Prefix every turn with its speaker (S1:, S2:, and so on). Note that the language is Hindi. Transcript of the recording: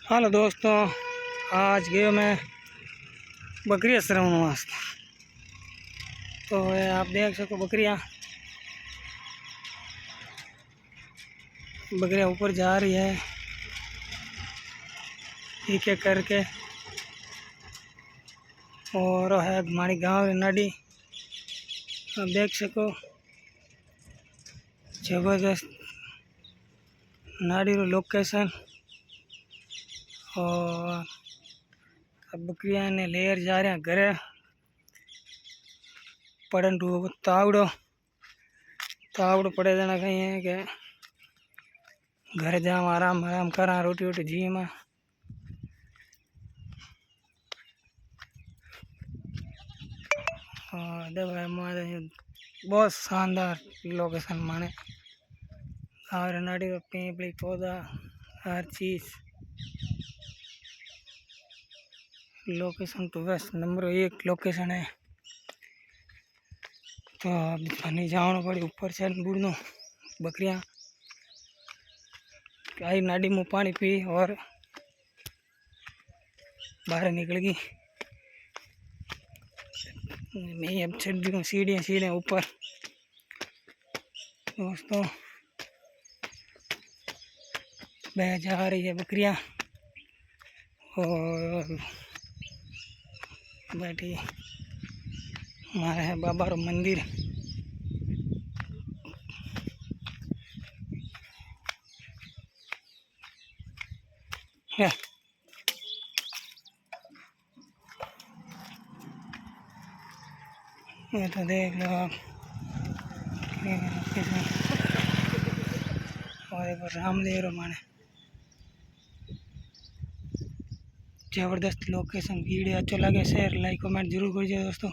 S1: हेलो दोस्तों, आज गए मैं बकरियाँ चराने वास्ते। तो ये आप देख सको बकरियाँ ऊपर जा रही है एक एक करके। और है हमारी गांव नाड़ी, आप देख सको जबरदस्त नाड़ी रो लोकेशन। और अब बकरियाँ ने लेर जा रहे हैं घरे पड़न तावड़ो तावड़ो पड़े देना कहीं है कि घर जाऊँ आराम आराम करा रोटी वोटी जी में। और देखो हमारे बहुत शानदार लोकेशन माने और नाड़ी का पेड़ पौधा हर चीज़ लोकेशन तो बस नंबर 1 लोकेशन है। तो अभी जाना पड़ी ऊपर से बुढ़नो बकरियाँ आई नाड़ी में पानी पी और बाहर निकल गई। मैं अब चढ़ रही हूँ सीढ़ियाँ ऊपर। दोस्तों बह जा रही है बकरियाँ और बैठी हमारा है बाबा रो मंदिर है। ये तो देख लो आप और एक रामदेव माने जबरदस्त लोकेशन। वीडियो अच्छा लगे शेयर लाइक कमेंट जरूर करिए दोस्तों।